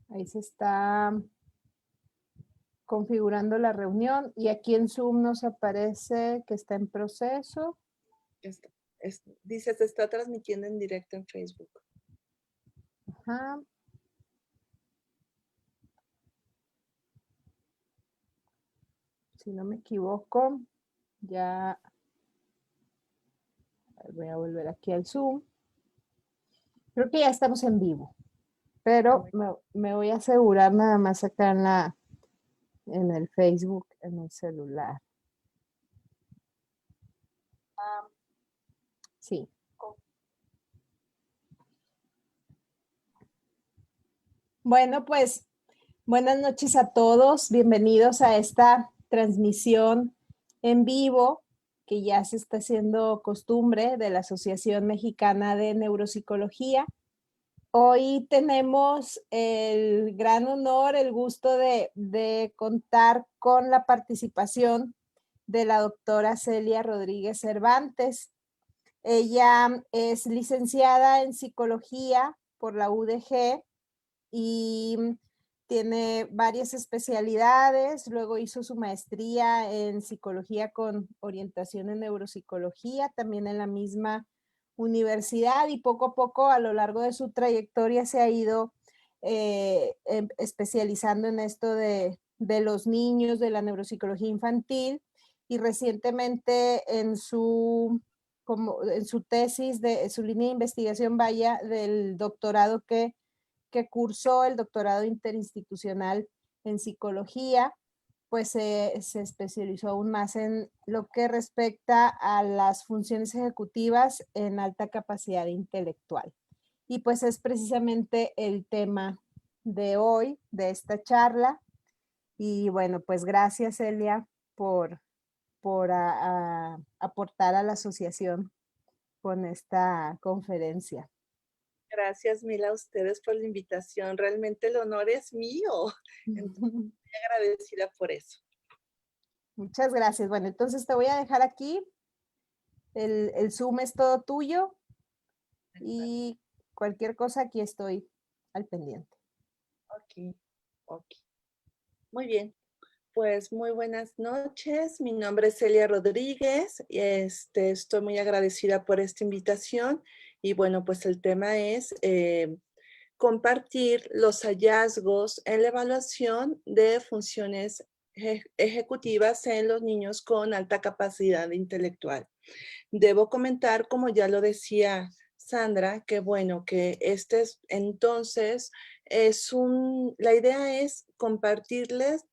Ahí se está configurando la reunión y aquí en Zoom nos aparece que está en proceso. Dice, se está transmitiendo en directo en Facebook. Ajá. Si no me equivoco, ya voy a volver aquí al Zoom. Creo que ya estamos en vivo, pero me voy a asegurar nada más acá en el Facebook, en el celular. Sí. Bueno, pues buenas noches a todos. Bienvenidos a esta transmisión en vivo que ya se está haciendo costumbre de la Asociación Mexicana de Neuropsicología. Hoy tenemos el gran honor, el gusto de contar con la participación de la doctora Celia Rodríguez Cervantes. Ella es licenciada en psicología por la UDG y tiene varias especialidades. Luego hizo su maestría en psicología con orientación en neuropsicología, también en la misma universidad, y poco a poco a lo largo de su trayectoria se ha ido especializando en esto de los niños, de la neuropsicología infantil, y recientemente en su tesis, de su línea de investigación, vaya, del doctorado que cursó, el doctorado interinstitucional en psicología, pues se especializó aún más en lo que respecta a las funciones ejecutivas en alta capacidad intelectual. Y pues es precisamente el tema de hoy, de esta charla. Y bueno, pues gracias, Celia, por aportar a la asociación con esta conferencia. Gracias, Mila, a ustedes por la invitación. Realmente el honor es mío. Entonces, muy agradecida por eso. Muchas gracias. Bueno, entonces te voy a dejar aquí. El Zoom es todo tuyo y cualquier cosa aquí estoy al pendiente. Ok. Muy bien. Pues muy buenas noches. Mi nombre es Celia Rodríguez y estoy muy agradecida por esta invitación. Y bueno, pues el tema es compartir los hallazgos en la evaluación de funciones ejecutivas en los niños con alta capacidad intelectual. Debo comentar, como ya lo decía Sandra, que bueno, que entonces la idea es compartirles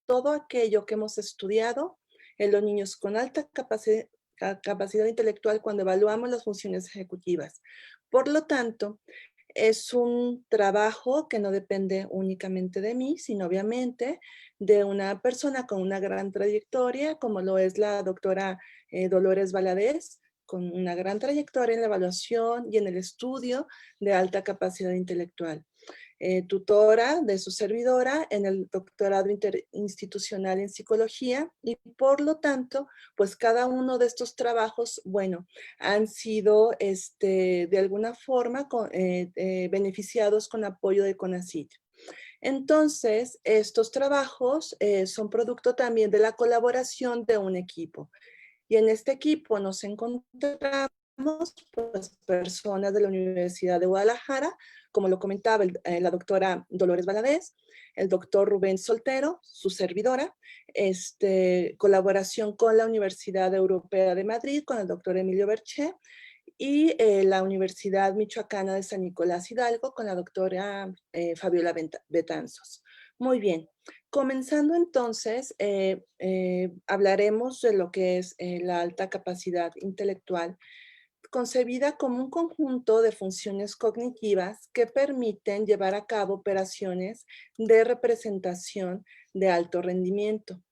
todo aquello que hemos estudiado en los niños con alta capacidad intelectual cuando evaluamos las funciones ejecutivas. Por lo tanto, es un trabajo que no depende únicamente de mí, sino obviamente de una persona con una gran trayectoria, como lo es la doctora Dolores Valadez, con una gran trayectoria en la evaluación y en el estudio de alta capacidad intelectual. Tutora de su servidora en el doctorado interinstitucional en psicología, y por lo tanto, pues cada uno de estos trabajos, bueno, han sido de alguna forma beneficiados con apoyo de CONACYT. Entonces, estos trabajos son producto también de la colaboración de un equipo. Y en este equipo nos encontramos pues, personas de la Universidad de Guadalajara, como lo comentaba la doctora Dolores Valadez, el doctor Rubén Soltero, su servidora, colaboración con la Universidad Europea de Madrid, con el doctor Emilio Berché, y la Universidad Michoacana de San Nicolás Hidalgo, con la doctora Fabiola Betanzos. Muy bien. Comenzando entonces, hablaremos de lo que es la alta capacidad intelectual, concebida como un conjunto de funciones cognitivas que permiten llevar a cabo operaciones de representación de alto rendimiento,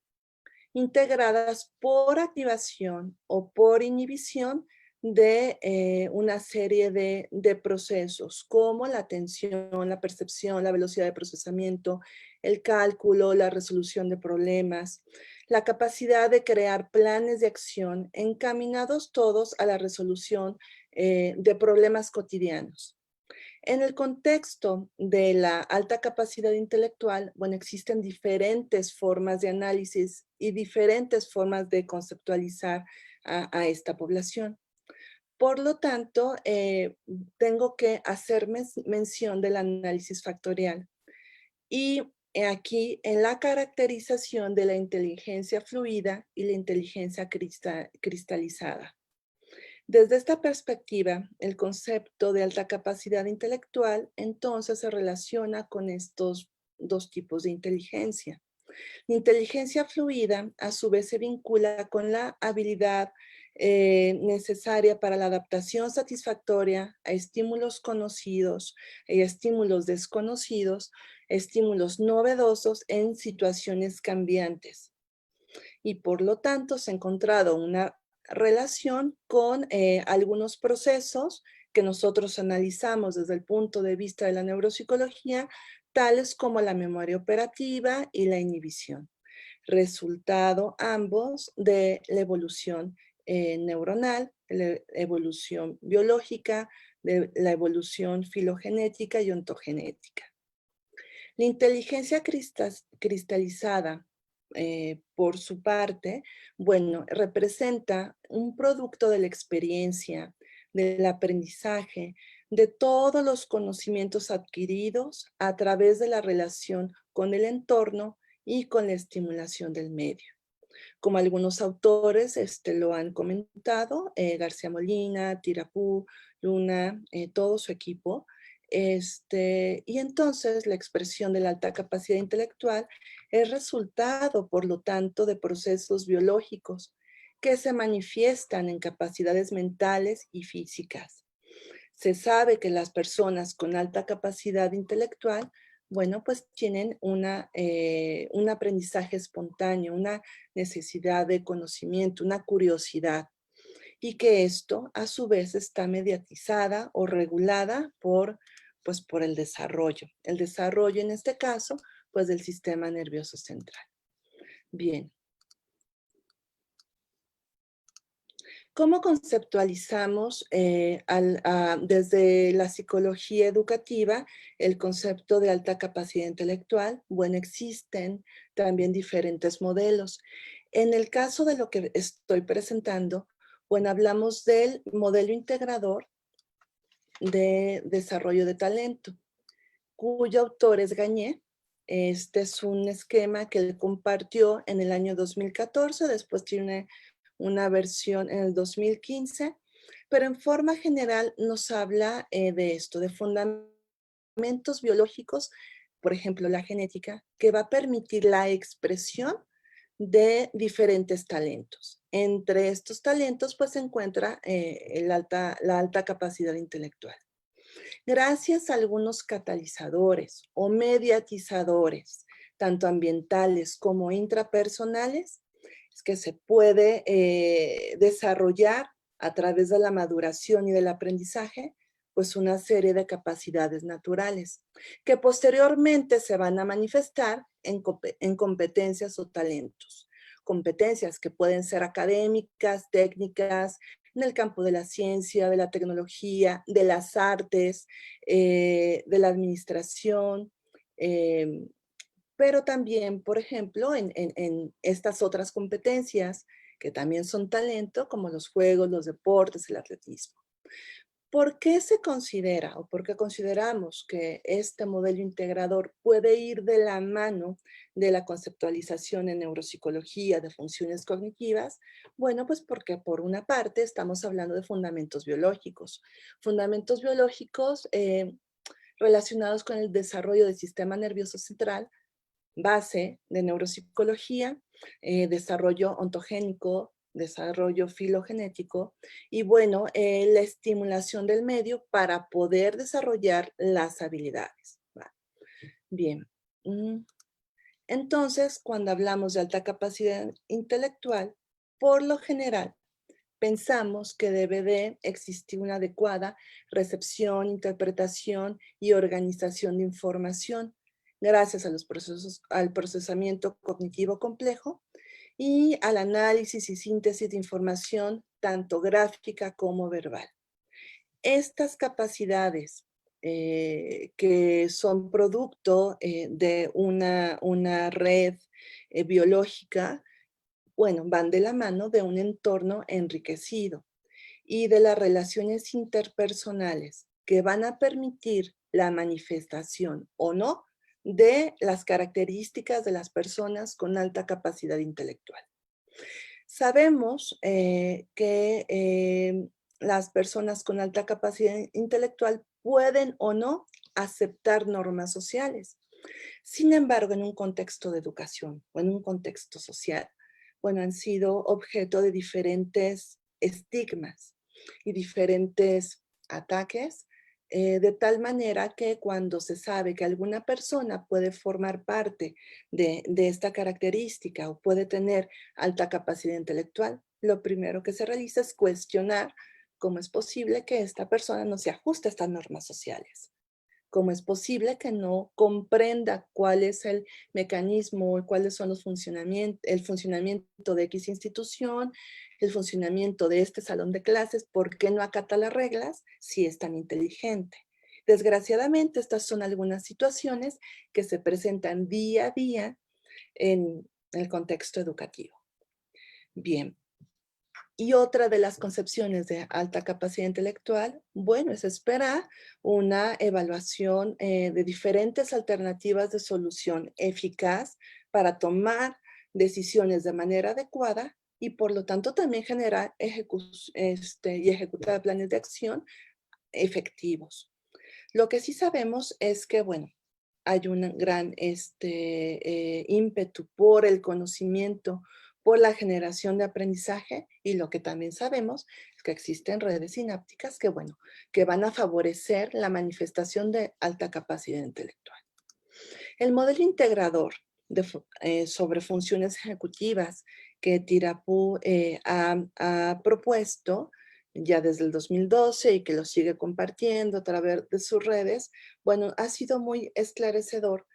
integradas por activación o por inhibición de una serie de procesos como la atención, la percepción, la velocidad de procesamiento, el cálculo, la resolución de problemas, la capacidad de crear planes de acción encaminados todos a la resolución de problemas cotidianos. En el contexto de la alta capacidad intelectual, bueno, existen diferentes formas de análisis y diferentes formas de conceptualizar a esta población. Por lo tanto, tengo que hacer mención del análisis factorial. Y aquí en la caracterización de la inteligencia fluida y la inteligencia cristalizada. Desde esta perspectiva, el concepto de alta capacidad intelectual entonces se relaciona con estos dos tipos de inteligencia. La inteligencia fluida a su vez se vincula con la habilidad necesaria para la adaptación satisfactoria a estímulos conocidos y estímulos desconocidos, estímulos novedosos en situaciones cambiantes. Y por lo tanto se ha encontrado una relación con algunos procesos que nosotros analizamos desde el punto de vista de la neuropsicología, tales como la memoria operativa y la inhibición, resultado ambos de la evolución neuronal, la evolución biológica, de la evolución filogenética y ontogenética. La inteligencia cristalizada, por su parte, bueno, representa un producto de la experiencia, del aprendizaje, de todos los conocimientos adquiridos a través de la relación con el entorno y con la estimulación del medio. Como algunos autores lo han comentado, García Molina, Tirapú, Luna, todo su equipo. Y entonces la expresión de la alta capacidad intelectual es resultado, por lo tanto, de procesos biológicos que se manifiestan en capacidades mentales y físicas. Se sabe que las personas con alta capacidad intelectual, bueno, pues tienen un aprendizaje espontáneo, una necesidad de conocimiento, una curiosidad, y que esto a su vez está mediatizada o regulada pues, por el desarrollo. El desarrollo en este caso, pues del sistema nervioso central. Bien. ¿Cómo conceptualizamos desde la psicología educativa el concepto de alta capacidad intelectual? Bueno, existen también diferentes modelos. En el caso de lo que estoy presentando, bueno, hablamos del modelo integrador de desarrollo de talento, cuyo autor es Gagné. Este es un esquema que él compartió en el año 2014, después tiene una versión en el 2015, pero en forma general nos habla de esto, de fundamentos biológicos, por ejemplo, la genética, que va a permitir la expresión de diferentes talentos. Entre estos talentos, pues se encuentra la alta capacidad intelectual. Gracias a algunos catalizadores o mediatizadores, tanto ambientales como intrapersonales, es que se puede desarrollar a través de la maduración y del aprendizaje, pues una serie de capacidades naturales que posteriormente se van a manifestar en competencias o talentos. Competencias que pueden ser académicas, técnicas, en el campo de la ciencia, de la tecnología, de las artes, de la administración, pero también, por ejemplo, en estas otras competencias que también son talento, como los juegos, los deportes, el atletismo. ¿Por qué se considera o por qué consideramos que este modelo integrador puede ir de la mano de la conceptualización en neuropsicología de funciones cognitivas? Bueno, pues porque por una parte estamos hablando de fundamentos biológicos relacionados con el desarrollo del sistema nervioso central, base de neuropsicología, desarrollo ontogénico, desarrollo filogenético y bueno, la estimulación del medio para poder desarrollar las habilidades. ¿Va? Bien. Entonces, cuando hablamos de alta capacidad intelectual, por lo general, pensamos que debe de existir una adecuada recepción, interpretación y organización de información gracias a los procesos, al procesamiento cognitivo complejo y al análisis y síntesis de información tanto gráfica como verbal. Estas capacidades que son producto de una red biológica, bueno, van de la mano de un entorno enriquecido y de las relaciones interpersonales que van a permitir la manifestación o no de las características de las personas con alta capacidad intelectual. Sabemos que las personas con alta capacidad intelectual pueden o no aceptar normas sociales. Sin embargo, en un contexto de educación o en un contexto social, bueno, han sido objeto de diferentes estigmas y diferentes ataques, de tal manera que cuando se sabe que alguna persona puede formar parte de esta característica o puede tener alta capacidad intelectual, lo primero que se realiza es cuestionar cómo es posible que esta persona no se ajuste a estas normas sociales. ¿Cómo es posible que no comprenda cuál es el mecanismo o cuáles son los el funcionamiento de X institución, el funcionamiento de este salón de clases? ¿Por qué no acata las reglas si es tan inteligente? Desgraciadamente, estas son algunas situaciones que se presentan día a día en el contexto educativo. Bien. Y otra de las concepciones de alta capacidad intelectual, bueno, es esperar una evaluación de diferentes alternativas de solución eficaz para tomar decisiones de manera adecuada y por lo tanto también generar y ejecutar planes de acción efectivos. Lo que sí sabemos es que, bueno, hay un gran ímpetu por el conocimiento, por la generación de aprendizaje, y lo que también sabemos es que existen redes sinápticas que, bueno, que van a favorecer la manifestación de alta capacidad intelectual. El modelo integrador sobre funciones ejecutivas que Tirapu ha propuesto ya desde el 2012 y que lo sigue compartiendo a través de sus redes, bueno, ha sido muy esclarecedor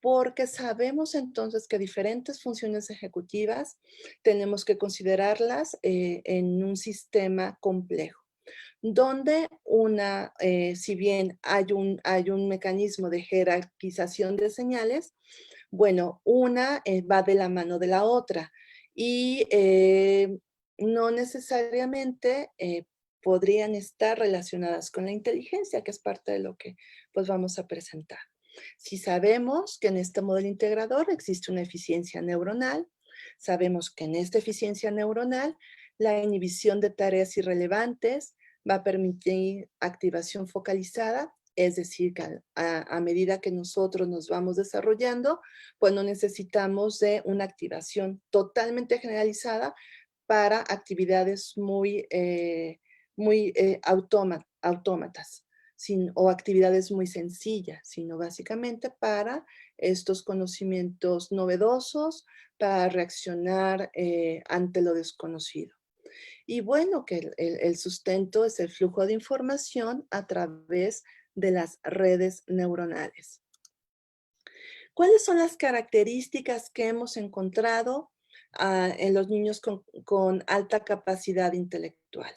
porque sabemos entonces que diferentes funciones ejecutivas tenemos que considerarlas en un sistema complejo, donde si bien hay un mecanismo de jerarquización de señales, bueno, una va de la mano de la otra y no necesariamente podrían estar relacionadas con la inteligencia, que es parte de lo que pues vamos a presentar. Si sabemos que en este modelo integrador existe una eficiencia neuronal, sabemos que en esta eficiencia neuronal la inhibición de tareas irrelevantes va a permitir activación focalizada, es decir, que a medida que nosotros nos vamos desarrollando, pues no necesitamos de una activación totalmente generalizada para actividades muy autómatas o actividades muy sencillas, sino básicamente para estos conocimientos novedosos, para reaccionar ante lo desconocido. Y bueno, que el sustento es el flujo de información a través de las redes neuronales. ¿Cuáles son las características que hemos encontrado en los niños con alta capacidad intelectual?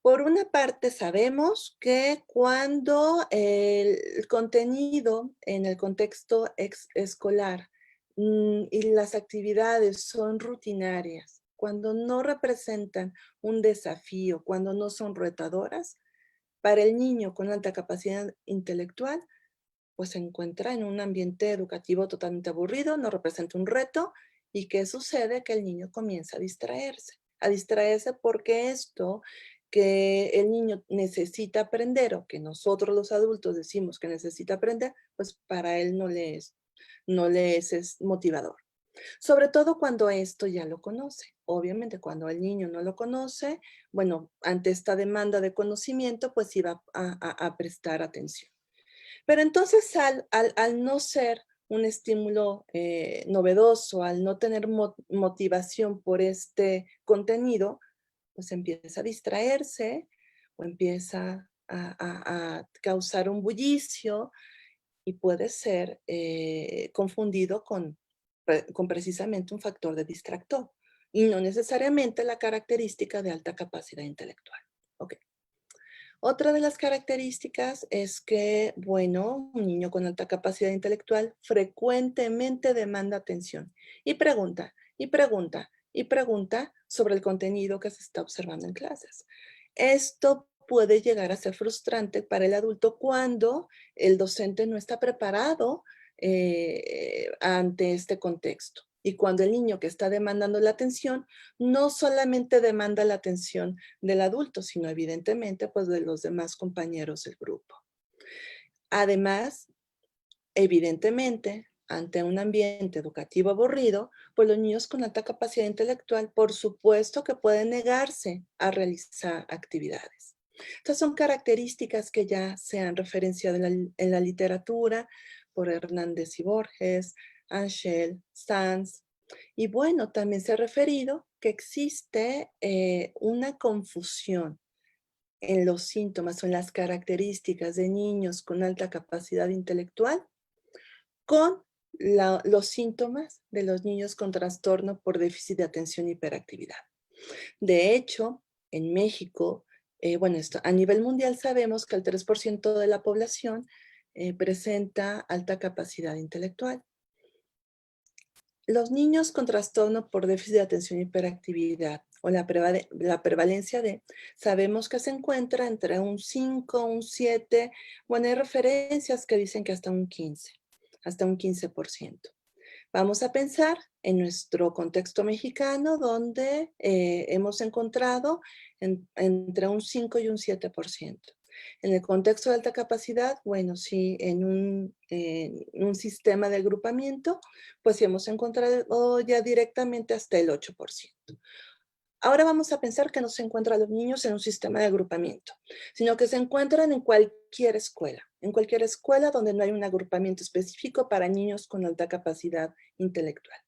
Por una parte, sabemos que cuando el contenido en el contexto escolar y las actividades son rutinarias, cuando no representan un desafío, cuando no son retadoras, para el niño con alta capacidad intelectual, pues se encuentra en un ambiente educativo totalmente aburrido, no representa un reto. ¿Y qué sucede? Que el niño comienza a distraerse porque esto que el niño necesita aprender o que nosotros los adultos decimos que necesita aprender, pues para él no le es motivador. Sobre todo cuando esto ya lo conoce. Obviamente, cuando el niño no lo conoce, bueno, ante esta demanda de conocimiento, pues iba a prestar atención. Pero entonces al no ser un estímulo novedoso, al no tener motivación por este contenido, pues empieza a distraerse o empieza a causar un bullicio y puede ser confundido con precisamente un factor de distractor y no necesariamente la característica de alta capacidad intelectual. Ok. Otra de las características es que, bueno, un niño con alta capacidad intelectual frecuentemente demanda atención y pregunta, y pregunta, y pregunta sobre el contenido que se está observando en clases. Esto puede llegar a ser frustrante para el adulto cuando el docente no está preparado ante este contexto. Y cuando el niño que está demandando la atención no solamente demanda la atención del adulto, sino evidentemente pues de los demás compañeros del grupo. Además, evidentemente, ante un ambiente educativo aburrido, pues los niños con alta capacidad intelectual, por supuesto que pueden negarse a realizar actividades. Estas son características que ya se han referenciado en la literatura por Hernández y Borges, Anschel, Sanz, y bueno, también se ha referido que existe una confusión en los síntomas o en las características de niños con alta capacidad intelectual con los síntomas de los niños con trastorno por déficit de atención y hiperactividad. De hecho, en México, bueno, esto, a nivel mundial sabemos que el 3% de la población presenta alta capacidad intelectual. Los niños con trastorno por déficit de atención y hiperactividad o la prevalencia de, sabemos que se encuentra entre un 5, un 7, bueno, hay referencias que dicen que hasta un 15%. Vamos a pensar en nuestro contexto mexicano donde hemos encontrado entre un 5 y un 7%. En el contexto de alta capacidad, bueno, sí, en un sistema de agrupamiento, pues sí hemos encontrado ya directamente hasta el 8%. Ahora vamos a pensar que no se encuentran los niños en un sistema de agrupamiento, sino que se encuentran en cualquier escuela donde no hay un agrupamiento específico para niños con alta capacidad intelectual.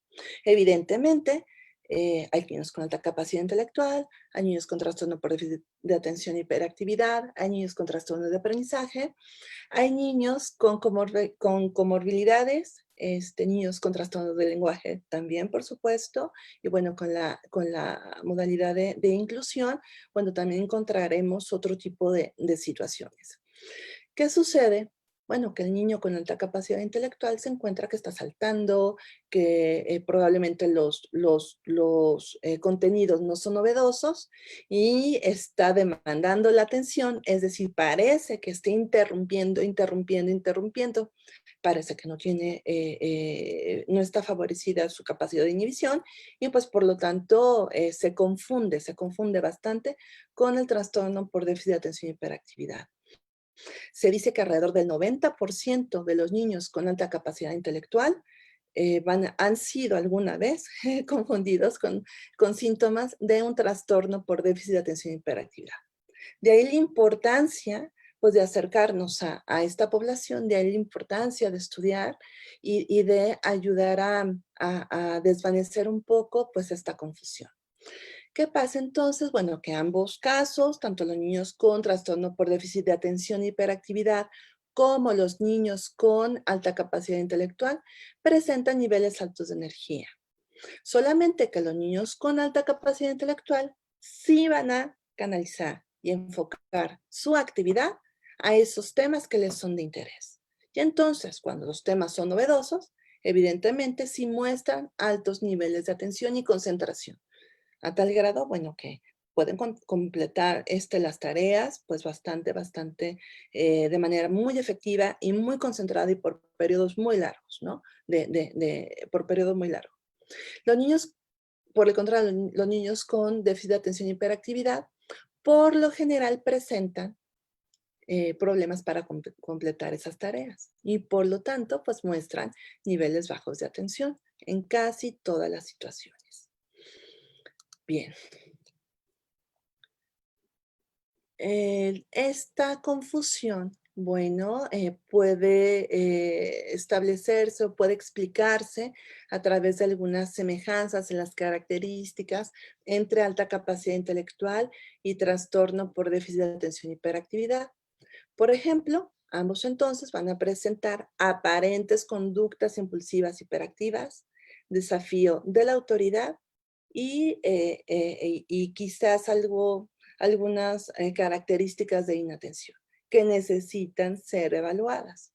Evidentemente, hay niños con alta capacidad intelectual, hay niños con trastorno por déficit de atención y hiperactividad, hay niños con trastorno de aprendizaje, hay niños con comorbilidades, niños con trastornos de lenguaje también, por supuesto, y bueno, con la modalidad de inclusión, bueno, también encontraremos otro tipo de situaciones. ¿Qué sucede? Bueno, que el niño con alta capacidad intelectual se encuentra que está saltando, que probablemente los contenidos no son novedosos y está demandando la atención, es decir, parece que está interrumpiendo. Parece que no tiene, no está favorecida su capacidad de inhibición y pues por lo tanto se confunde bastante con el trastorno por déficit de atención y hiperactividad. Se dice que alrededor del 90% de los niños con alta capacidad intelectual han sido alguna vez confundidos con síntomas de un trastorno por déficit de atención y hiperactividad. De ahí la importancia pues, de acercarnos a esta población, de ahí la importancia de estudiar y de ayudar a desvanecer un poco pues, esta confusión. ¿Qué pasa entonces? Bueno, que ambos casos, tanto los niños con trastorno por déficit de atención y hiperactividad, como los niños con alta capacidad intelectual, presentan niveles altos de energía. Solamente que los niños con alta capacidad intelectual sí van a canalizar y enfocar su actividad a esos temas que les son de interés. Y entonces, cuando los temas son novedosos, evidentemente sí muestran altos niveles de atención y concentración a tal grado, bueno, que pueden completar las tareas, pues bastante, de manera muy efectiva y muy concentrada y por periodos muy largos, ¿no? Por periodos muy largos. Los niños, por el contrario, los niños con déficit de atención y hiperactividad, por lo general presentan problemas para completar esas tareas y por lo tanto, pues muestran niveles bajos de atención en casi todas las situaciones. Bien. Esta confusión, bueno, puede establecerse o puede explicarse a través de algunas semejanzas en las características entre alta capacidad intelectual y trastorno por déficit de atención y hiperactividad. Por ejemplo, ambos entonces van a presentar aparentes conductas impulsivas hiperactivas, desafío de la autoridad y quizás algunas características de inatención que necesitan ser evaluadas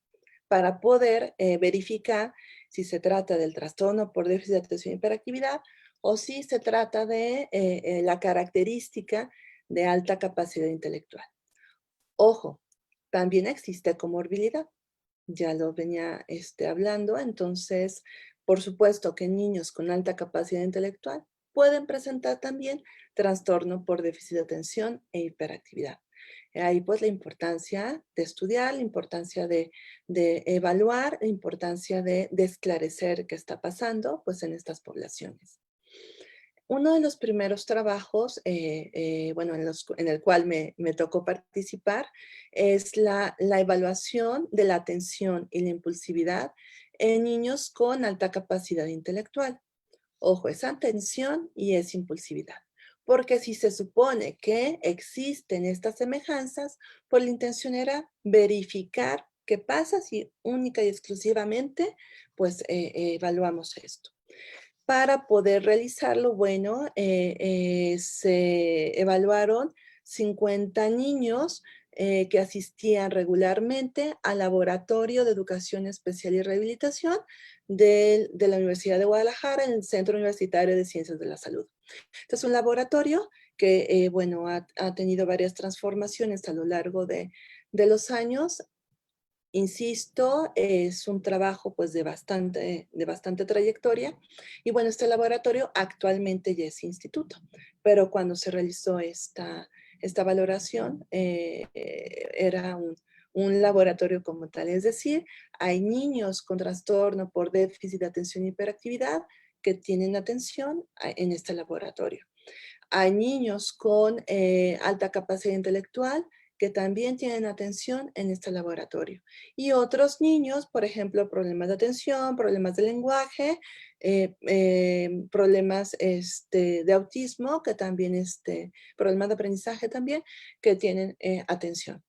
para poder verificar si se trata del trastorno por déficit de atención y hiperactividad o si se trata de la característica de alta capacidad intelectual. Ojo, también existe comorbilidad. Ya lo venía hablando, entonces, por supuesto que niños con alta capacidad intelectual pueden presentar también trastorno por déficit de atención e hiperactividad. Ahí pues la importancia de estudiar, la importancia de evaluar, la importancia de esclarecer qué está pasando pues en estas poblaciones. Uno de los primeros trabajos, bueno, en el cual me tocó participar, es la evaluación de la atención y la impulsividad en niños con alta capacidad intelectual. Ojo, es atención y es impulsividad. Porque si se supone que existen estas semejanzas, pues la intención era verificar qué pasa si única y exclusivamente, pues evaluamos esto. Para poder realizarlo, bueno, se evaluaron 50 niños que asistían regularmente al Laboratorio de Educación Especial y Rehabilitación de la Universidad de Guadalajara en el Centro Universitario de Ciencias de la Salud. Este es un laboratorio que, bueno, ha tenido varias transformaciones a lo largo de los años. Insisto, es un trabajo pues de bastante trayectoria y bueno, este laboratorio actualmente ya es instituto, pero cuando se realizó esta valoración era un laboratorio como tal, es decir, hay niños con trastorno por déficit de atención y hiperactividad que tienen atención en este laboratorio. Hay niños con alta capacidad intelectual que también tienen atención en este laboratorio. Y otros niños, por ejemplo, problemas de atención, problemas de lenguaje, problemas de autismo, que también, problemas de aprendizaje también, que tienen atención.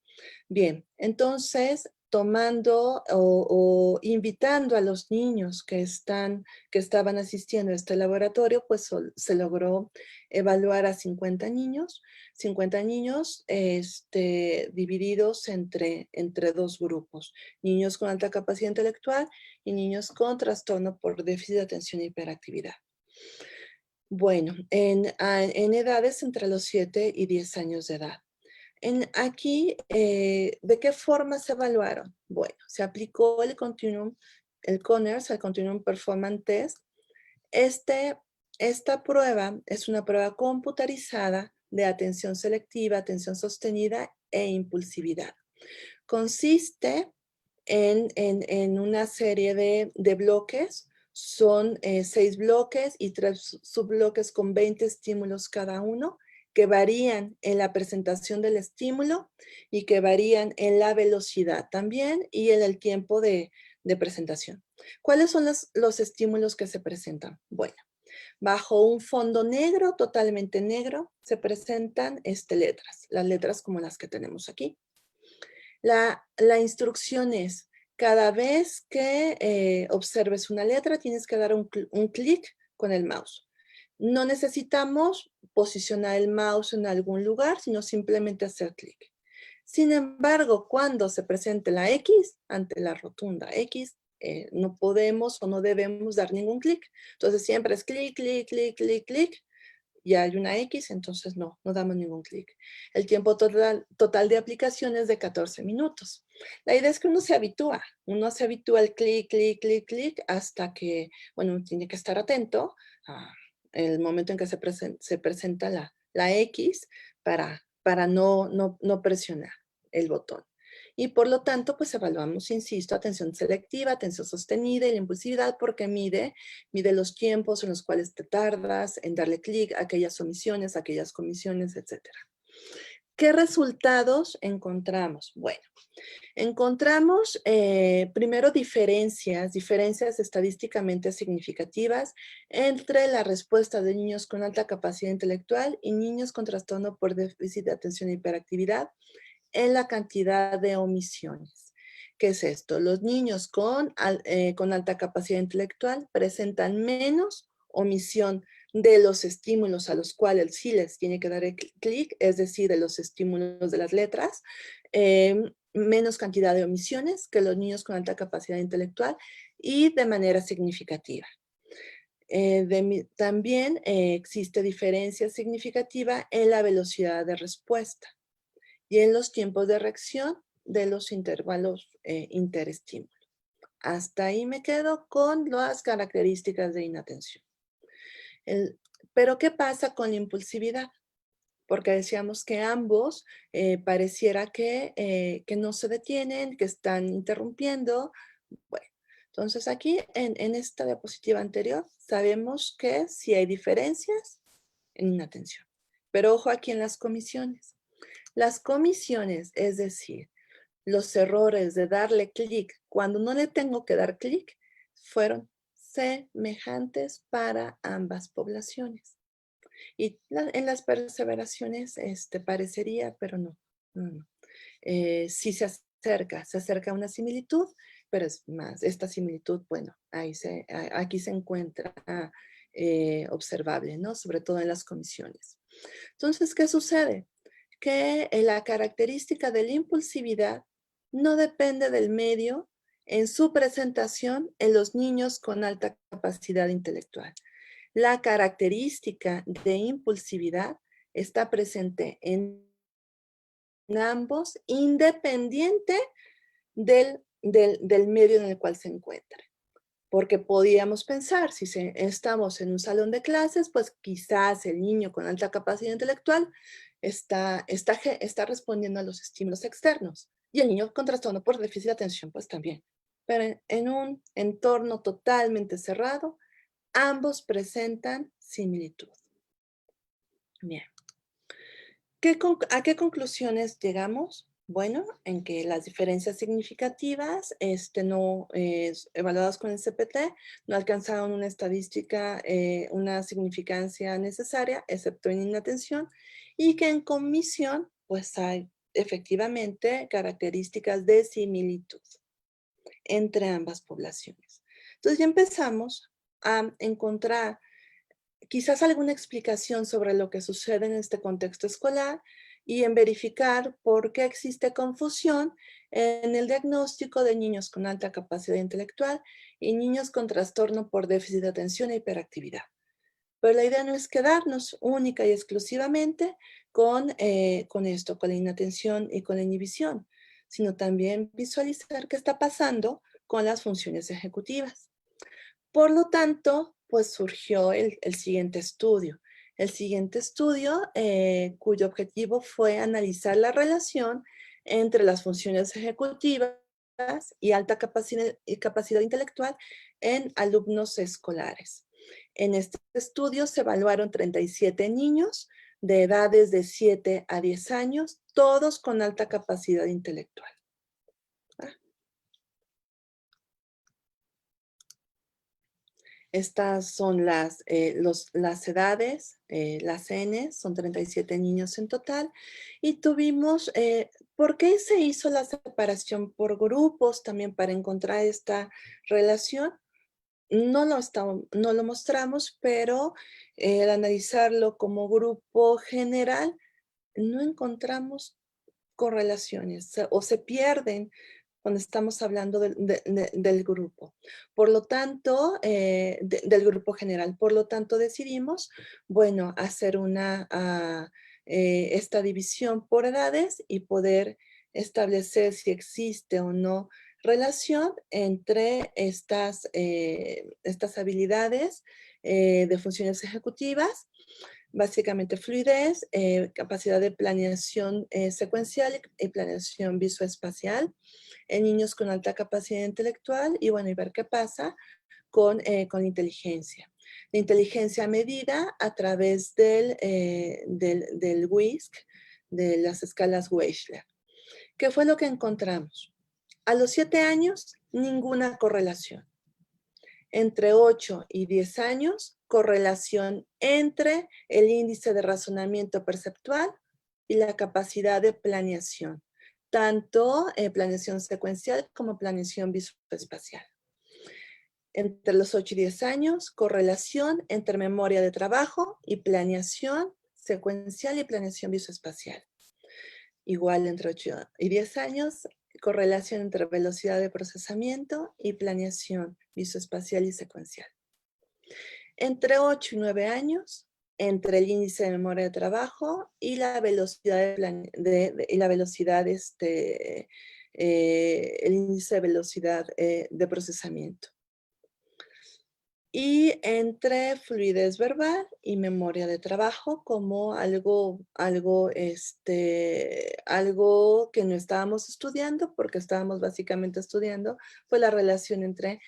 Bien, entonces, tomando o invitando a los niños que estaban asistiendo a este laboratorio, pues se logró evaluar a 50 niños, divididos entre dos grupos, niños con alta capacidad intelectual y niños con trastorno por déficit de atención e hiperactividad. Bueno, en edades entre los 7 y 10 años de edad. Aquí, ¿de qué forma se evaluaron? Bueno, se aplicó el CONERS, el Continuum Performance Test. Esta prueba es una prueba computarizada de atención selectiva, atención sostenida e impulsividad. Consiste en una serie de bloques, son 6 bloques y 3 subbloques con 20 estímulos cada uno, que varían en la presentación del estímulo y que varían en la velocidad también y en el tiempo de presentación. ¿Cuáles son los estímulos que se presentan? Bueno, bajo un fondo negro, totalmente negro, se presentan letras, las letras como las que tenemos aquí. La instrucción es, cada vez que observes una letra, tienes que dar un clic con el mouse. No necesitamos posicionar el mouse en algún lugar, sino simplemente hacer clic. Sin embargo, cuando se presente la X, ante la rotunda X, no podemos o no debemos dar ningún clic. Entonces siempre es clic, clic, clic, clic, clic. Ya hay una X, entonces no damos ningún clic. El tiempo total de aplicación es de 14 minutos. La idea es que uno se habitúa al clic, clic, clic, clic, hasta que, bueno, tiene que estar atento a el momento en que se presenta la X para no presionar el botón. Y por lo tanto, pues evaluamos, insisto, atención selectiva, atención sostenida y la impulsividad porque mide los tiempos en los cuales te tardas en darle clic a aquellas omisiones, aquellas comisiones, etc. ¿Qué resultados encontramos? Bueno, encontramos primero diferencias estadísticamente significativas entre la respuesta de niños con alta capacidad intelectual y niños con trastorno por déficit de atención e hiperactividad en la cantidad de omisiones. ¿Qué es esto? Los niños con alta capacidad intelectual presentan menos omisión de los estímulos a los cuales sí les tiene que dar el clic, es decir, de los estímulos de las letras, menos cantidad de omisiones que los niños con alta capacidad intelectual y de manera significativa. También existe diferencia significativa en la velocidad de respuesta y en los tiempos de reacción de los intervalos interestímulos. Hasta ahí me quedo con las características de inatención. Pero ¿qué pasa con la impulsividad? Porque decíamos que ambos pareciera que no se detienen, que están interrumpiendo. Bueno, entonces aquí en esta diapositiva anterior sabemos que sí hay diferencias en inatención. Pero ojo aquí en las comisiones. Las comisiones, es decir, los errores de darle clic cuando no le tengo que dar clic, fueron semejantes para ambas poblaciones. Y en las perseveraciones parecería, pero no. Sí se acerca a una similitud, pero es más, esta similitud, bueno, aquí se encuentra observable, ¿no? Sobre todo en las comisiones. Entonces, ¿qué sucede? Que la característica de la impulsividad no depende del medio en su presentación en los niños con alta capacidad intelectual. La característica de impulsividad está presente en ambos, independiente del medio en el cual se encuentre. Porque podíamos pensar, si estamos en un salón de clases, pues quizás el niño con alta capacidad intelectual está respondiendo a los estímulos externos. Y el niño con trastorno por déficit de atención, pues también. Pero en un entorno totalmente cerrado, ambos presentan similitud. Bien. ¿A qué conclusiones llegamos? Bueno, en que las diferencias significativas evaluadas con el CPT no alcanzaron una estadística, una significancia necesaria, excepto en inatención, y que en comisión, pues hay efectivamente características de similitud entre ambas poblaciones. Entonces ya empezamos a encontrar quizás alguna explicación sobre lo que sucede en este contexto escolar y en verificar por qué existe confusión en el diagnóstico de niños con alta capacidad intelectual y niños con trastorno por déficit de atención e hiperactividad. Pero la idea no es quedarnos única y exclusivamente con esto, con la inatención y con la inhibición, sino también visualizar qué está pasando con las funciones ejecutivas. Por lo tanto, pues surgió el siguiente estudio. El siguiente estudio, cuyo objetivo fue analizar la relación entre las funciones ejecutivas y alta capacidad intelectual en alumnos escolares. En este estudio se evaluaron 37 niños de edades de 7 a 10 años, todos con alta capacidad intelectual. Estas son las edades, las N, son 37 niños en total. Y tuvimos, ¿por qué se hizo la separación por grupos también para encontrar esta relación? No lo mostramos, pero al analizarlo como grupo general, no encontramos correlaciones o se pierden cuando estamos hablando del grupo. Por lo tanto, del grupo general. Por lo tanto, decidimos, bueno, hacer esta división por edades y poder establecer si existe o no relación entre estas habilidades de funciones ejecutivas, básicamente fluidez, capacidad de planeación secuencial y planeación visoespacial en niños con alta capacidad intelectual y bueno, y ver qué pasa con inteligencia. La inteligencia medida a través del WISC, de las escalas Wechsler. ¿Qué fue lo que encontramos? A los 7 años, ninguna correlación. Entre 8 y 10 años, correlación entre el índice de razonamiento perceptual y la capacidad de planeación, tanto planeación secuencial como planeación visoespacial. entre los 8 y 10 años, correlación entre memoria de trabajo y planeación secuencial y planeación visoespacial. Igual entre 8 y 10 años, correlación entre velocidad de procesamiento y planeación visoespacial y secuencial. Entre 8 y 9 años, entre el índice de memoria de trabajo y la velocidad el índice de velocidad de procesamiento. Y entre fluidez verbal y memoria de trabajo como algo que no estábamos estudiando, porque estábamos básicamente estudiando pues la relación entre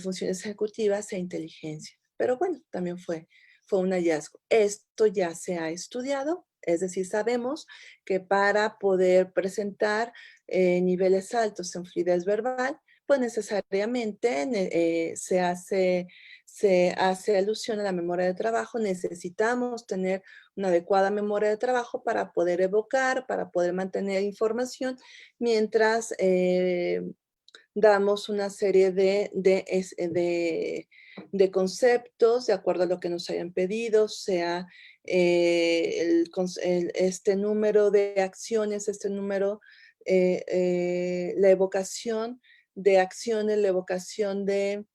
funciones ejecutivas e inteligencia. Pero bueno, también fue un hallazgo. Esto ya se ha estudiado, es decir, sabemos que para poder presentar niveles altos en fluidez verbal, pues necesariamente se hace alusión a la memoria de trabajo. Necesitamos tener una adecuada memoria de trabajo para poder evocar, para poder mantener información, mientras damos una serie de conceptos de acuerdo a lo que nos hayan pedido, sea este número de acciones, la evocación de acciones, la evocación de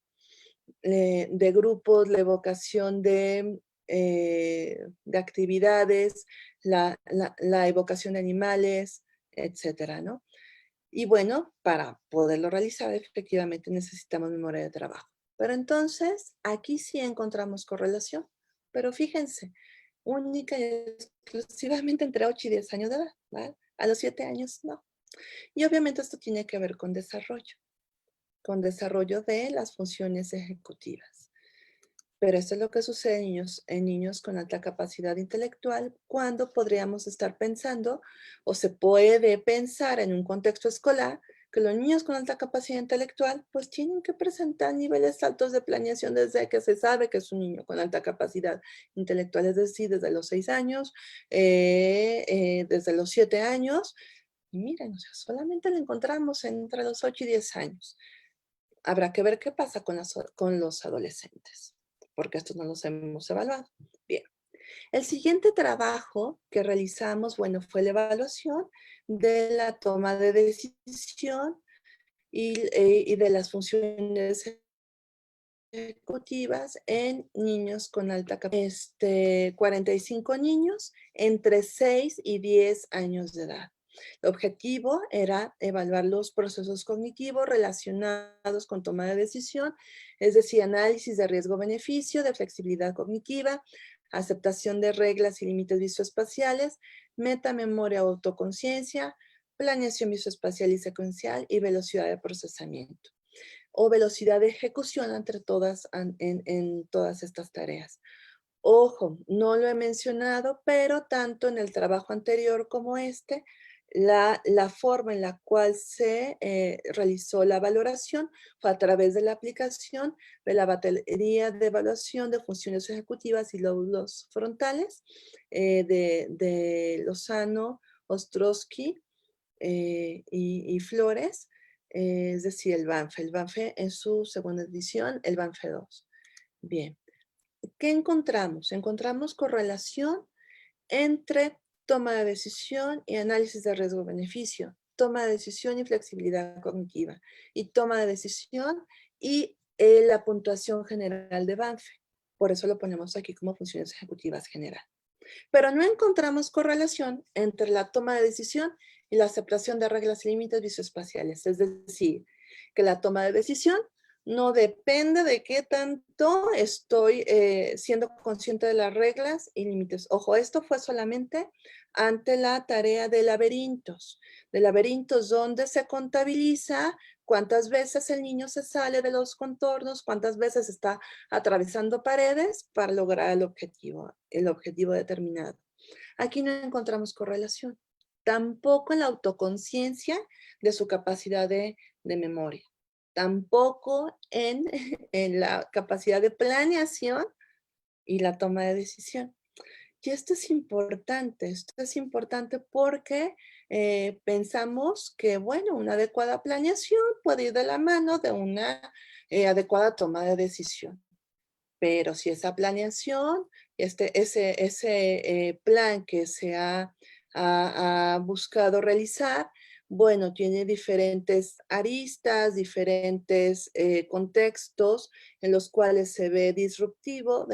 grupos, la evocación de actividades, la evocación de animales, etcétera, ¿no? Y bueno, para poderlo realizar, efectivamente necesitamos memoria de trabajo. Pero entonces, aquí sí encontramos correlación. Pero fíjense, única y exclusivamente entre 8 y 10 años de edad, ¿vale? A los 7 años, no. Y obviamente esto tiene que ver con desarrollo de las funciones ejecutivas. Pero esto es lo que sucede en niños con alta capacidad intelectual, cuando podríamos estar pensando, o se puede pensar en un contexto escolar, que los niños con alta capacidad intelectual pues tienen que presentar niveles altos de planeación desde que se sabe que es un niño con alta capacidad intelectual, es decir, desde los 6 años, desde los 7 años. Y miren, o sea, solamente lo encontramos entre los 8 y 10 años. Habrá que ver qué pasa con los adolescentes, porque estos no los hemos evaluado. Bien. El siguiente trabajo que realizamos, bueno, fue la evaluación de la toma de decisión y de las funciones ejecutivas en niños con alta capacidad. 45 niños entre 6 y 10 años de edad. El objetivo era evaluar los procesos cognitivos relacionados con toma de decisión, es decir, análisis de riesgo-beneficio, de flexibilidad cognitiva, aceptación de reglas y límites visoespaciales, metamemoria o autoconciencia, planeación visoespacial y secuencial y velocidad de procesamiento o velocidad de ejecución entre en todas estas tareas. Ojo, no lo he mencionado, pero tanto en el trabajo anterior como la forma en la cual se realizó la valoración fue a través de la aplicación de la batería de evaluación de funciones ejecutivas y lóbulos frontales de Lozano, Ostrowski y Flores, es decir, el Banfe. El Banfe en su segunda edición, el Banfe 2. Bien. ¿Qué encontramos? Encontramos correlación entre toma de decisión y análisis de riesgo-beneficio, toma de decisión y flexibilidad cognitiva, y toma de decisión y la puntuación general de Banfe. Por eso lo ponemos aquí como funciones ejecutivas general. Pero no encontramos correlación entre la toma de decisión y la aceptación de reglas y límites visoespaciales. Es decir, que la toma de decisión no depende de qué tanto estoy siendo consciente de las reglas y límites. Ojo, esto fue solamente ante la tarea de laberintos donde se contabiliza cuántas veces el niño se sale de los contornos, cuántas veces está atravesando paredes para lograr el objetivo determinado. Aquí no encontramos correlación. Tampoco en la autoconciencia de su capacidad de memoria. Tampoco en, en la capacidad de planeación y la toma de decisión. Y esto es importante porque pensamos que, bueno, una adecuada planeación puede ir de la mano de una adecuada toma de decisión. Pero si esa planeación, ese plan que se ha buscado realizar, bueno, tiene diferentes aristas, diferentes contextos en los cuales se ve disruptivo,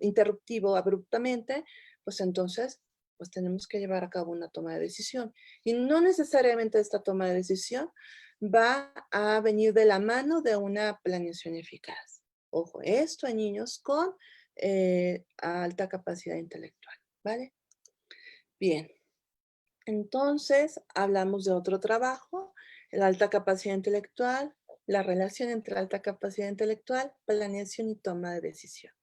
interruptivo abruptamente, pues entonces pues tenemos que llevar a cabo una toma de decisión. Y no necesariamente esta toma de decisión va a venir de la mano de una planeación eficaz. Ojo, esto en niños con alta capacidad intelectual, ¿vale? Bien, entonces hablamos de otro trabajo, la alta capacidad intelectual, la relación entre alta capacidad intelectual, planeación y toma de decisión.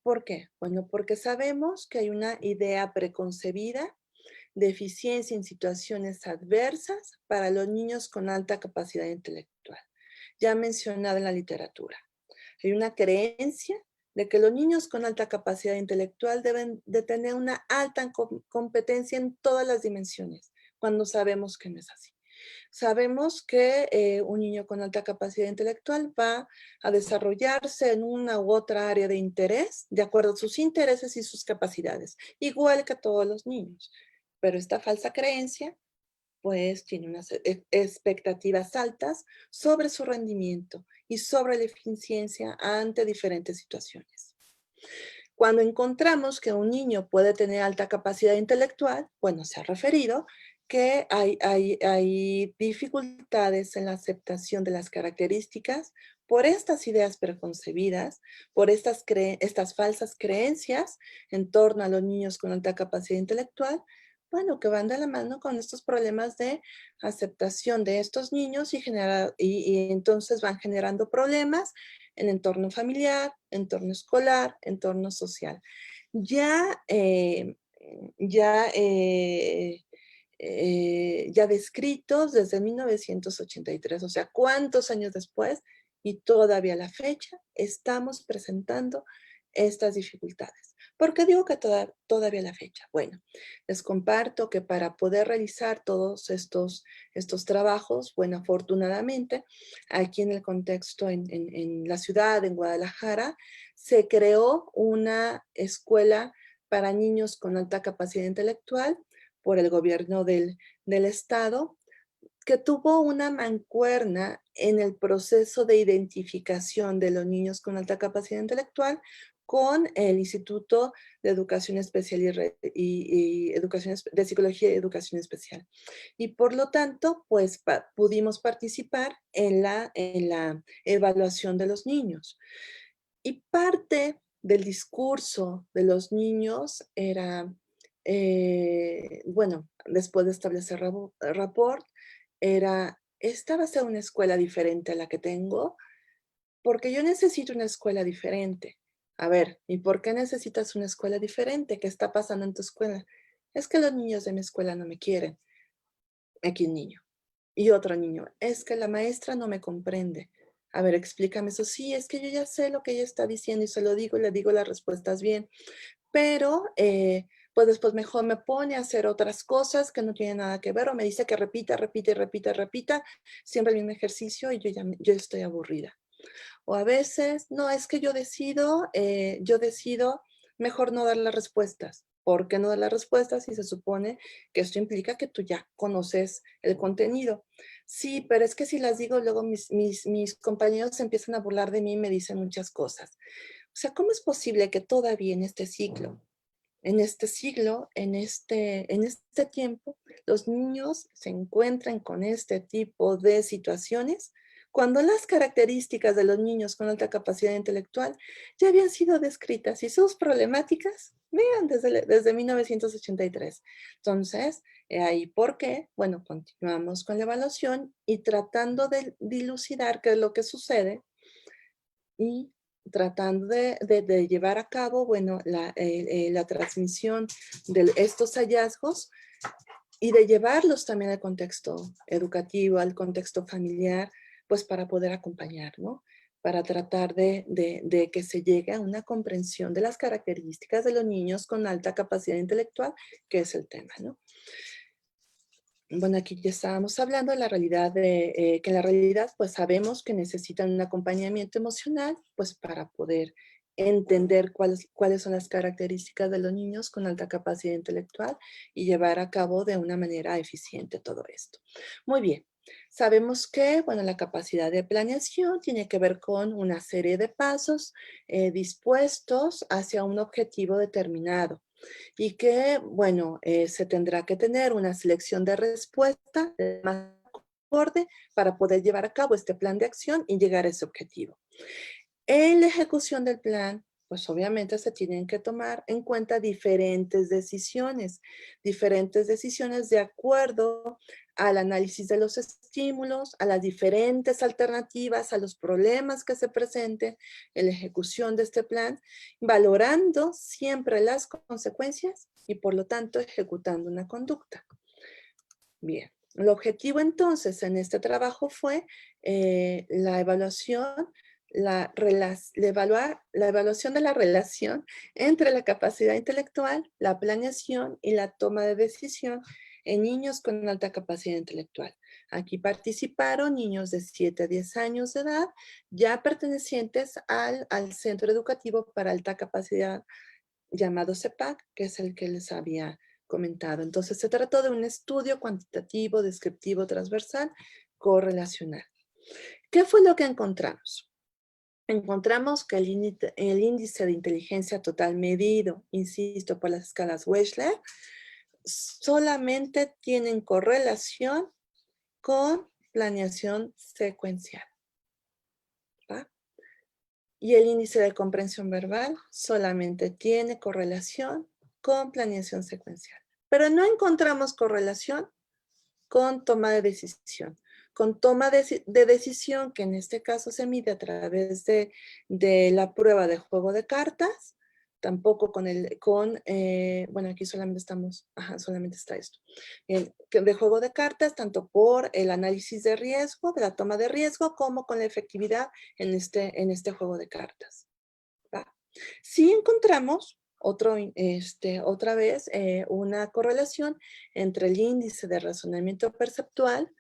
¿Por qué? Bueno, porque sabemos que hay una idea preconcebida de eficiencia en situaciones adversas para los niños con alta capacidad intelectual, ya mencionada en la literatura. Hay una creencia de que los niños con alta capacidad intelectual deben de tener una alta competencia en todas las dimensiones, cuando sabemos que no es así. Sabemos que un niño con alta capacidad intelectual va a desarrollarse en una u otra área de interés, de acuerdo a sus intereses y sus capacidades, igual que todos los niños. Pero esta falsa creencia pues tiene unas expectativas altas sobre su rendimiento y sobre la eficiencia ante diferentes situaciones. Cuando encontramos que un niño puede tener alta capacidad intelectual, bueno, se ha referido que hay dificultades en la aceptación de las características por estas ideas preconcebidas, por estas falsas creencias en torno a los niños con alta capacidad intelectual, bueno, que van de la mano con estos problemas de aceptación de estos niños y entonces van generando problemas en entorno familiar, entorno escolar, entorno social. Ya, ya, ya descritos desde 1983, o sea, ¿cuántos años después? Y todavía a la fecha estamos presentando estas dificultades. ¿Por qué digo que todavía a la fecha? Bueno, les comparto que para poder realizar todos estos trabajos, bueno, afortunadamente, aquí en el contexto, en la ciudad, en Guadalajara, se creó una escuela para niños con alta capacidad intelectual por el gobierno del estado, que tuvo una mancuerna en el proceso de identificación de los niños con alta capacidad intelectual con el Instituto de Educación Especial y de Psicología y Educación Especial. Y por lo tanto, pues pudimos participar en la evaluación de los niños. Y parte del discurso de los niños era, bueno, después de establecer rapport, era, esta va a ser una escuela diferente a la que tengo, porque yo necesito una escuela diferente. A ver, ¿y por qué necesitas una escuela diferente? ¿Qué está pasando en tu escuela? Es que los niños de mi escuela no me quieren. Aquí un niño. Y otro niño, es que la maestra no me comprende. A ver, explícame eso. Sí, es que yo ya sé lo que ella está diciendo y se lo digo y le digo las respuestas bien. Pero, pues después mejor me pone a hacer otras cosas que no tienen nada que ver o me dice que repita, repita y repita, repita siempre el mismo ejercicio y yo estoy aburrida. O a veces, no, es que yo decido mejor no dar las respuestas. ¿Por qué no dar las respuestas si se supone que esto implica que tú ya conoces el contenido? Sí, pero es que si las digo, luego mis compañeros se empiezan a burlar de mí y me dicen muchas cosas. O sea, ¿cómo es posible que todavía en este siglo, en este tiempo, los niños se encuentran con este tipo de situaciones cuando las características de los niños con alta capacidad intelectual ya habían sido descritas y sus problemáticas, vean, desde 1983. Entonces, ahí por qué, bueno, continuamos con la evaluación y tratando de dilucidar qué es lo que sucede y tratando de llevar a cabo, bueno, la transmisión de estos hallazgos y de llevarlos también al contexto educativo, al contexto familiar, pues para poder acompañar, ¿no? Para tratar de que se llegue a una comprensión de las características de los niños con alta capacidad intelectual, que es el tema, ¿no? Bueno, aquí ya estábamos hablando de la realidad de que en la realidad, pues sabemos que necesitan un acompañamiento emocional, pues para poder entender cuáles son las características de los niños con alta capacidad intelectual y llevar a cabo de una manera eficiente todo esto. Muy bien. Sabemos que, bueno, la capacidad de planeación tiene que ver con una serie de pasos dispuestos hacia un objetivo determinado y que, bueno, se tendrá que tener una selección de respuesta más acorde para poder llevar a cabo este plan de acción y llegar a ese objetivo. En la ejecución del plan, pues obviamente se tienen que tomar en cuenta diferentes decisiones de acuerdo al análisis de los estímulos, a las diferentes alternativas, a los problemas que se presenten en la ejecución de este plan, valorando siempre las consecuencias y por lo tanto ejecutando una conducta. Bien, el objetivo entonces en este trabajo fue la evaluación, la evaluación de la relación entre la capacidad intelectual, la planeación y la toma de decisión en niños con alta capacidad intelectual. Aquí participaron niños de 7 a 10 años de edad, ya pertenecientes al Centro Educativo para Alta Capacidad llamado CEPAC, que es el que les había comentado. Entonces, se trató de un estudio cuantitativo, descriptivo, transversal, correlacional. ¿Qué fue lo que encontramos? Encontramos que el índice de inteligencia total medido, insisto, por las escalas Wechsler, solamente tienen correlación con planeación secuencial. ¿Va? Y el índice de comprensión verbal solamente tiene correlación con planeación secuencial. Pero no encontramos correlación con toma de decisión. Con toma de decisión, que en este caso se mide a través de la prueba de juego de cartas, tampoco bueno, aquí solamente solamente está esto. De juego de cartas, tanto por el análisis de riesgo, de la toma de riesgo, como con la efectividad en este juego de cartas. ¿Va? Sí encontramos otra vez una correlación entre el índice de razonamiento perceptual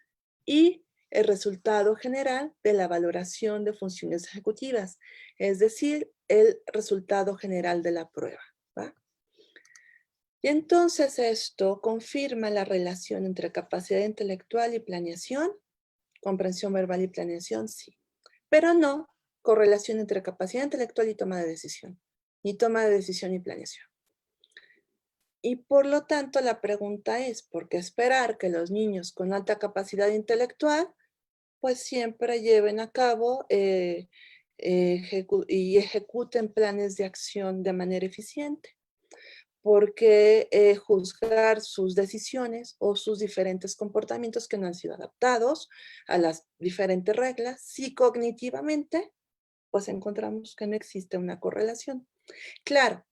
y el resultado general de la valoración de funciones ejecutivas, es decir, el resultado general de la prueba. ¿Va? Y entonces esto confirma la relación entre capacidad intelectual y planeación, comprensión verbal y planeación, sí, pero no correlación entre capacidad intelectual y toma de decisión, ni toma de decisión y planeación. Y por lo tanto la pregunta es, ¿por qué esperar que los niños con alta capacidad intelectual pues siempre lleven a cabo y ejecuten planes de acción de manera eficiente? Porque juzgar sus decisiones o sus diferentes comportamientos que no han sido adaptados a las diferentes reglas, si cognitivamente, pues encontramos que no existe una correlación. Claro,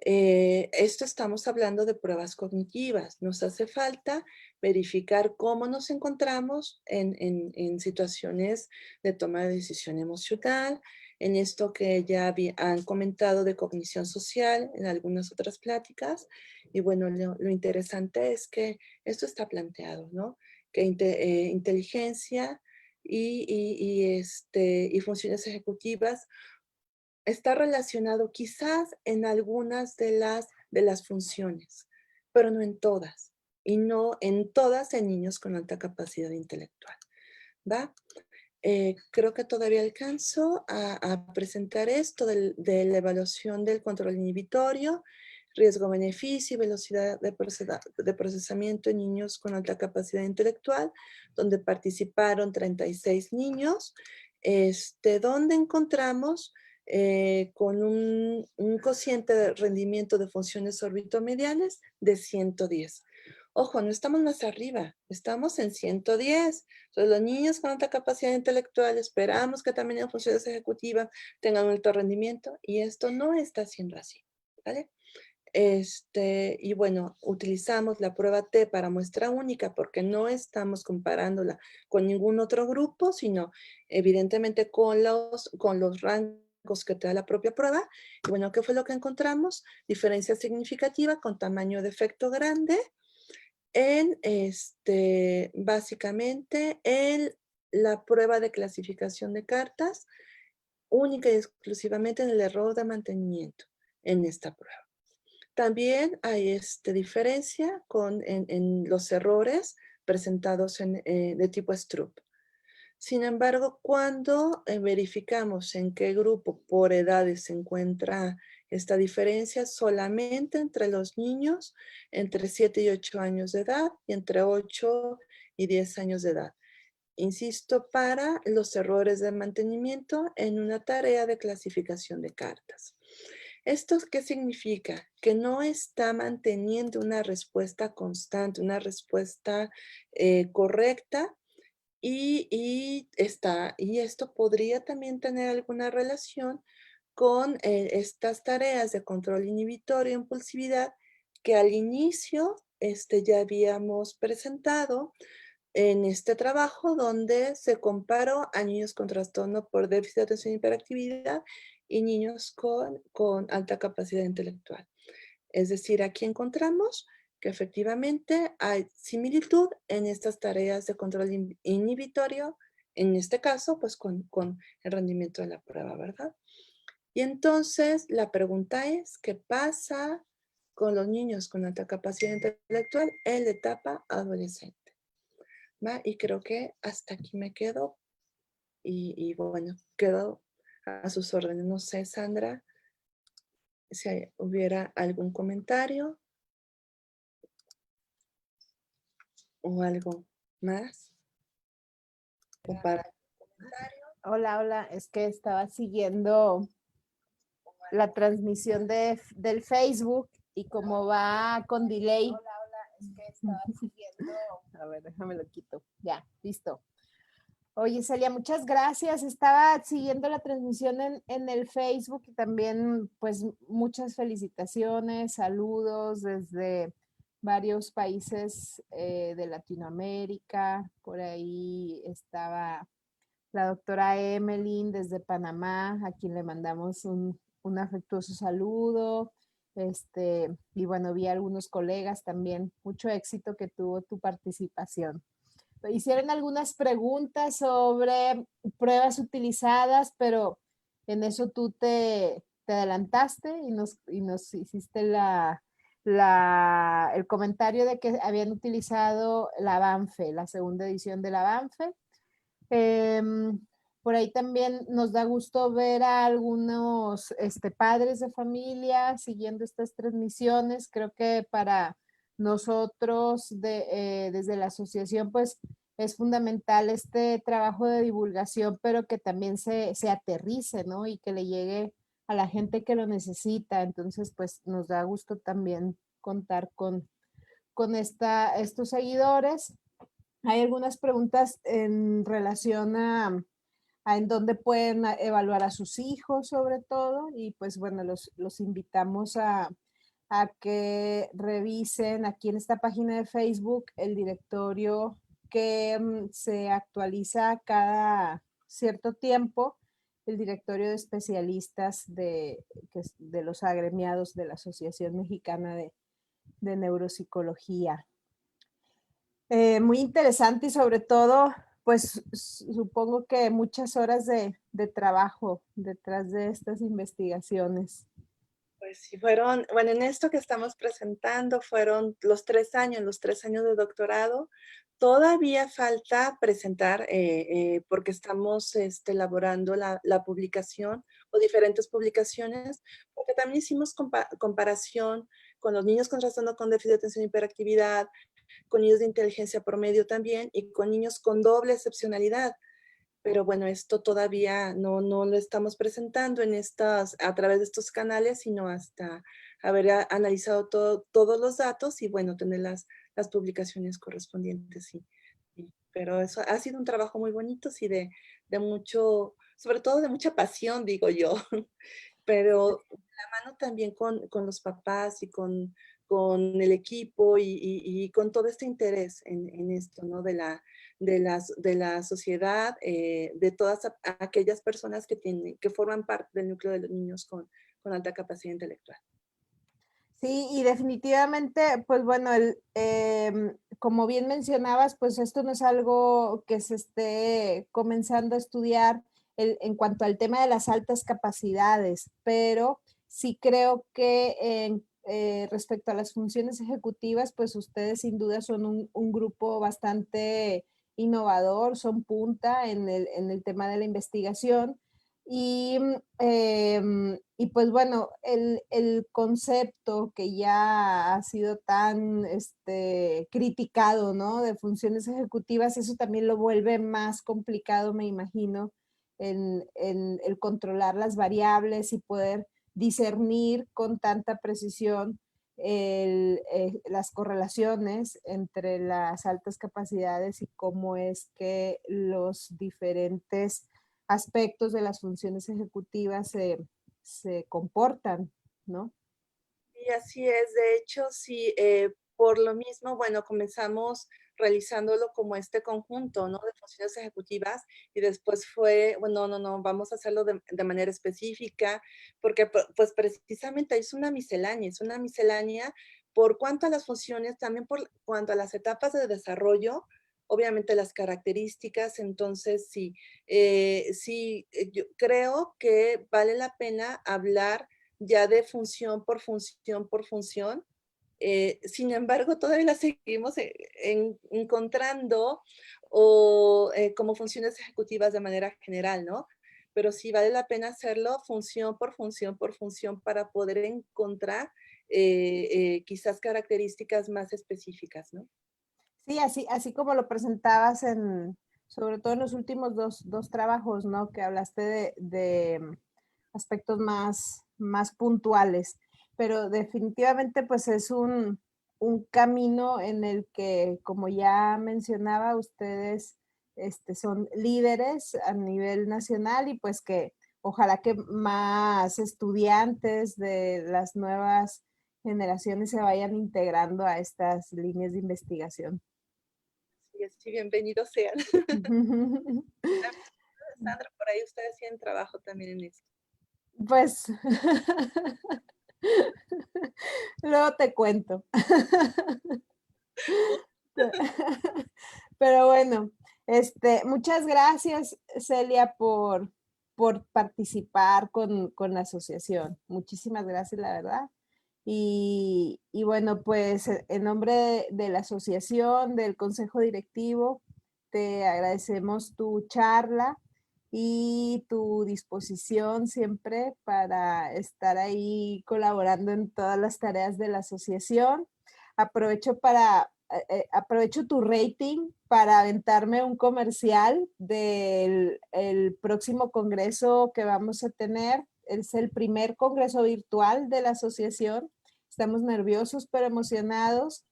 esto estamos hablando de pruebas cognitivas. Nos hace falta verificar cómo nos encontramos en situaciones de toma de decisión emocional, en esto que ya han comentado de cognición social en algunas otras pláticas. Y bueno, lo interesante es que esto está planteado, ¿no? Que inteligencia y funciones ejecutivas está relacionado quizás en algunas de las funciones, pero no en todas, y no en todas en niños con alta capacidad intelectual, ¿va? Creo que todavía alcanzo a presentar esto de la evaluación del control inhibitorio, riesgo-beneficio y velocidad de procesamiento en niños con alta capacidad intelectual, donde participaron 36 niños, donde encontramos con un cociente de rendimiento de funciones orbitomedianas de 110. Ojo, no estamos más arriba, estamos en 110. Entonces, los niños con alta capacidad intelectual esperamos que también en funciones ejecutivas tengan un alto rendimiento y esto no está siendo así, ¿vale? Y bueno, utilizamos la prueba T para muestra única porque no estamos comparándola con ningún otro grupo, sino evidentemente con los rangos que te da la propia prueba. Y bueno, ¿qué fue lo que encontramos? Diferencia significativa con tamaño de efecto grande en básicamente en la prueba de clasificación de cartas, única y exclusivamente en el error de mantenimiento en esta prueba. También hay diferencia en los errores presentados de tipo Stroop. Sin embargo, cuando verificamos en qué grupo por edades se encuentra esta diferencia, solamente entre los niños entre 7 y 8 años de edad y entre 8 y 10 años de edad. Insisto, para los errores de mantenimiento en una tarea de clasificación de cartas. ¿Esto qué significa? Que no está manteniendo una respuesta constante, una respuesta correcta y esto podría también tener alguna relación con estas tareas de control inhibitorio e impulsividad que al inicio ya habíamos presentado en este trabajo donde se comparó a niños con trastorno por déficit de atención y hiperactividad y niños con alta capacidad intelectual. Es decir, aquí encontramos que efectivamente hay similitud en estas tareas de control inhibitorio, en este caso, pues con el rendimiento de la prueba, ¿verdad? Y entonces la pregunta es, ¿qué pasa con los niños con alta capacidad intelectual en la etapa adolescente? ¿Va? Y creo que hasta aquí me quedo y bueno, quedo a sus órdenes. No sé, Sandra, si hubiera algún comentario o algo más. O para Hola, hola, es que estaba siguiendo la transmisión del Facebook y como va con delay. Hola, hola, es que estaba siguiendo. A ver, déjame lo quito. Ya, listo. Oye, Celia, muchas gracias. Estaba siguiendo la transmisión en el Facebook y también, pues, muchas felicitaciones, saludos desde varios países de Latinoamérica. Por ahí estaba la doctora Emeline desde Panamá, a quien le mandamos un afectuoso saludo. Y bueno, vi a algunos colegas también. Mucho éxito que tuvo tu participación. Hicieron algunas preguntas sobre pruebas utilizadas, pero en eso tú te adelantaste y nos hiciste el comentario de que habían utilizado la Banfe, la segunda edición de la Banfe. Por ahí también nos da gusto ver a algunos padres de familia siguiendo estas transmisiones. Creo que para nosotros desde la asociación pues es fundamental este trabajo de divulgación, pero que también se aterrice, ¿no? Y que le llegue a la gente que lo necesita. Entonces pues nos da gusto también contar con estos seguidores. Hay algunas preguntas en relación a en dónde pueden evaluar a sus hijos sobre todo y pues bueno, los invitamos a que revisen aquí en esta página de Facebook el directorio que se actualiza cada cierto tiempo, el directorio de especialistas de los agremiados de la Asociación Mexicana de Neuropsicología. Muy interesante y sobre todo, pues supongo que muchas horas de trabajo detrás de estas investigaciones. Pues sí, fueron, bueno, en esto que estamos presentando fueron los 3 años de doctorado. Todavía falta presentar, porque estamos elaborando la publicación o diferentes publicaciones, porque también hicimos comparación con los niños con trastorno con déficit de atención y hiperactividad, con niños de inteligencia promedio también y con niños con doble excepcionalidad. Pero bueno, esto todavía no lo estamos presentando a través de estos canales, sino hasta haber analizado todos los datos y bueno, tener las publicaciones correspondientes. Sí. Pero eso ha sido un trabajo muy bonito, sí, de mucho, sobre todo de mucha pasión, digo yo. Pero la mano también con los papás y con el equipo y con todo este interés en esto, ¿no? De la sociedad, de todas aquellas personas que forman parte del núcleo de los niños con alta capacidad intelectual. Sí, y definitivamente, pues bueno, como bien mencionabas, pues esto no es algo que se esté comenzando a estudiar en cuanto al tema de las altas capacidades, pero sí creo que respecto a las funciones ejecutivas, pues ustedes sin duda son un grupo bastante innovador, son punta en el tema de la investigación. Y, y pues bueno, el concepto que ya ha sido tan criticado, ¿no? De funciones ejecutivas, eso también lo vuelve más complicado, me imagino, en el controlar las variables y poder discernir con tanta precisión las correlaciones entre las altas capacidades y cómo es que los diferentes aspectos de las funciones ejecutivas se comportan, ¿no? Y así es, de hecho, sí, por lo mismo, bueno, comenzamos realizándolo como este conjunto, ¿no? De funciones ejecutivas y después fue, bueno, no, vamos a hacerlo de manera específica, porque pues precisamente es una miscelánea por cuanto a las funciones, también por cuanto a las etapas de desarrollo, obviamente las características, entonces sí, yo creo que vale la pena hablar ya de función por función por función. Sin embargo, todavía la seguimos encontrando como funciones ejecutivas de manera general, ¿no? Pero sí vale la pena hacerlo función por función por función para poder encontrar quizás características más específicas, ¿no? Sí, así como lo presentabas sobre todo en los últimos dos trabajos, ¿no? Que hablaste de aspectos más puntuales, pero definitivamente pues es un camino en el que, como ya mencionaba, ustedes son líderes a nivel nacional y pues que ojalá que más estudiantes de las nuevas generaciones se vayan integrando a estas líneas de investigación. Sí, sí, bienvenidos sean. Sandra, por ahí ustedes tienen trabajo también en esto. Pues luego te cuento. Pero bueno, muchas gracias, Celia, por participar con la asociación. Muchísimas gracias, la verdad. Y bueno, pues en nombre de la asociación, del consejo directivo, te agradecemos tu charla y tu disposición siempre para estar ahí colaborando en todas las tareas de la asociación. Aprovecho aprovecho tu rating para aventarme un comercial del el próximo congreso que vamos a tener. Es el primer congreso virtual de la asociación. Estamos nerviosos pero emocionados.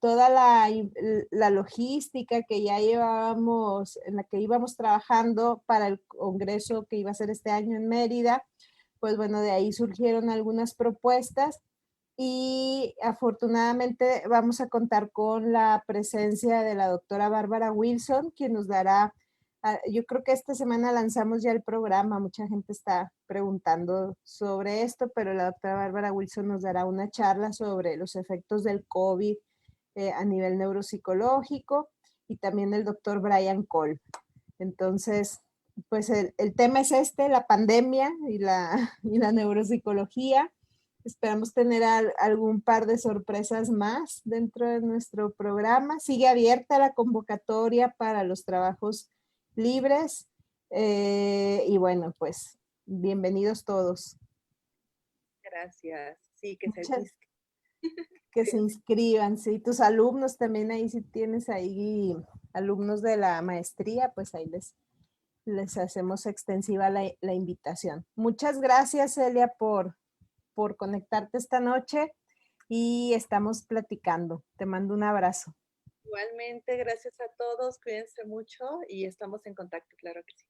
Toda la logística que ya llevábamos, en la que íbamos trabajando para el congreso que iba a ser este año en Mérida, pues bueno, de ahí surgieron algunas propuestas y afortunadamente vamos a contar con la presencia de la doctora Bárbara Wilson, quien nos dará, yo creo que esta semana lanzamos ya el programa, mucha gente está preguntando sobre esto, pero la doctora Bárbara Wilson nos dará una charla sobre los efectos del COVID a nivel neuropsicológico y también el doctor Brian Cole. Entonces, pues el tema es la pandemia y y la neuropsicología. Esperamos tener algún par de sorpresas más dentro de nuestro programa. Sigue abierta la convocatoria para los trabajos libres. Y bueno, pues bienvenidos todos. Gracias. Sí, que se Muchas que se inscriban, sí. Tus alumnos también ahí, si tienes ahí alumnos de la maestría, pues ahí les hacemos extensiva la invitación. Muchas gracias, Celia, por conectarte esta noche y estamos platicando. Te mando un abrazo. Igualmente, gracias a todos, cuídense mucho y estamos en contacto, claro que sí.